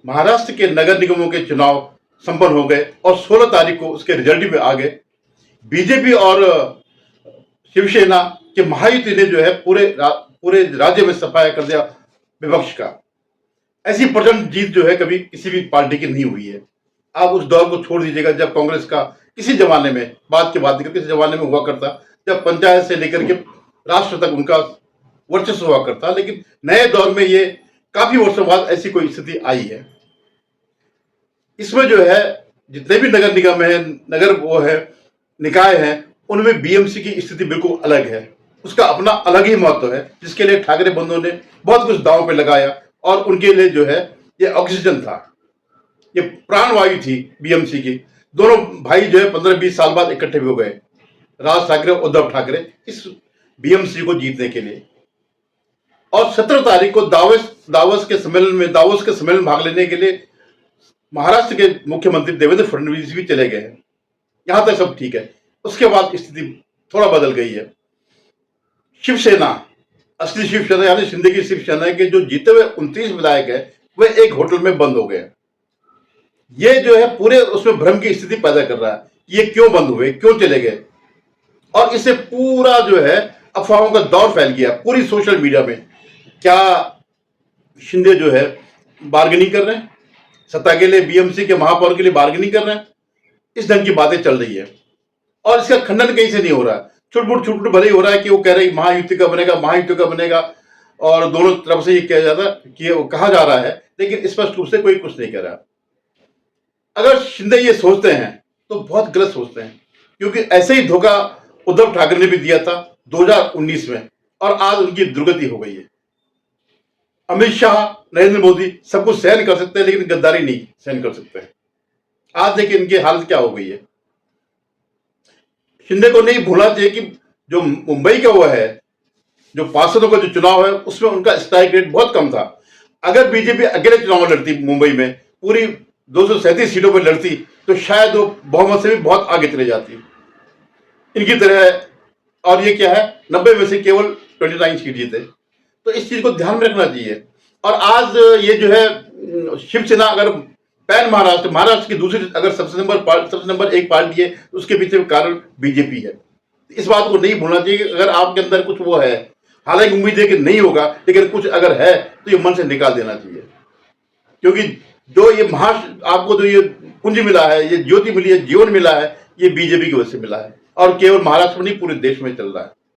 महाराष्ट्र के नगर निगमों के चुनाव संपन्न हो गए और 16 तारीख को उसके रिजल्ट भी आ गए। बीजेपी और शिवसेना के महायुति ने जो है पूरे राज्य में सफाया कर दिया विपक्ष का। ऐसी प्रचंड जीत जो है कभी किसी भी पार्टी की नहीं हुई है। आप उस दौर को छोड़ दीजिएगा जब कांग्रेस का किसी जमाने में, बात की बात किसी जमाने में हुआ करता, जब पंचायत से लेकर के राष्ट्र तक उनका वर्चस्व हुआ करता। लेकिन नए दौर में ये काफी वर्षों बाद ऐसी कोई स्थिति आई है। इसमें जो है जितने भी नगर निगम है, नगर वो है, निकाय है, उनमें बीएमसी की स्थिति बिल्कुल अलग है। उसका अपना अलग ही महत्व है, जिसके लिए ठाकरे बंधुओं ने बहुत कुछ दांव पे लगाया और उनके लिए जो है ये ऑक्सीजन था, ये प्राणवायु थी बीएमसी की। दोनों भाई जो है 15-20 साल बाद इकट्ठे हो गए, राज ठाकरे और उद्धव ठाकरे, इस बीएमसी को जीतने के लिए। और 17 तारीख को दावोस के सम्मेलन भाग लेने के लिए महाराष्ट्र के मुख्यमंत्री देवेंद्र फडणवीस भी चले गए हैं। यहां तक सब ठीक है। उसके बाद स्थिति थोड़ा बदल गई है। शिवसेना, असली शिवसेना यानी शिंदे की शिवसेना के जो जीते हुए 29 विधायक है, वे एक होटल में बंद हो गए। ये जो है पूरे उसमें भ्रम की स्थिति पैदा कर रहा है कि ये क्यों बंद हुए, क्यों चले गए। और इससे पूरा जो है अफवाहों का दौर फैल गया पूरी सोशल मीडिया में। क्या शिंदे जो है बार्गेनिंग कर रहे हैं, सत्ता के लिए, बीएमसी के महापौर के लिए बार्गेनिंग कर रहे हैं, इस ढंग की बातें चल रही है। और इसका खंडन कहीं से नहीं हो रहा है। छुटपुट भले ही हो रहा है कि वो कह रहे महायुति का बनेगा, और दोनों तरफ से ये कहा जाता कि वो कहा जा रहा है, लेकिन स्पष्ट रूप से कोई कुछ नहीं कह रहा। अगर शिंदे ये सोचते हैं तो बहुत गलत सोचते हैं, क्योंकि ऐसे ही धोखा उद्धव ठाकरे ने भी दिया था 2019 में, और आज उनकी दुर्गति हो गई है। अमित शाह, नरेंद्र मोदी सब कुछ सहन कर सकते हैं, लेकिन गद्दारी नहीं सहन कर सकते हैं। आज देखिए इनकी हालत क्या हो गई है। शिंदे को नहीं भूलना चाहिए कि जो मुंबई का वो है, जो पार्षदों का जो चुनाव है, उसमें उनका स्ट्राइक रेट बहुत कम था। अगर बीजेपी अकेले चुनाव लड़ती मुंबई में, पूरी 237 सीटों पर लड़ती, तो शायद वो बहुमत से भी बहुत आगे चले जाती इनकी तरह। और ये क्या है, 90 में से केवल 29 सीट जीते। तो इस चीज को ध्यान में रखना चाहिए। और आज ये जो है शिवसेना अगर पैन महाराष्ट्र की दूसरी अगर सबसे नंबर 1 पार्टी है, तो उसके पीछे कारण बीजेपी है। इस बात को नहीं भूलना चाहिए कि अगर आपके अंदर कुछ वो है, हालांकि उम्मीद है कि नहीं होगा, लेकिन कुछ अगर है तो ये मन से निकाल देना चाहिए। क्योंकि जो ये आपको जो ये पुंज मिला है, ये ज्योति मिली है, जीवन मिला है, ये बीजेपी की वजह से मिला है, और केवल महाराष्ट्र में नहीं पूरे देश में चल रहा है।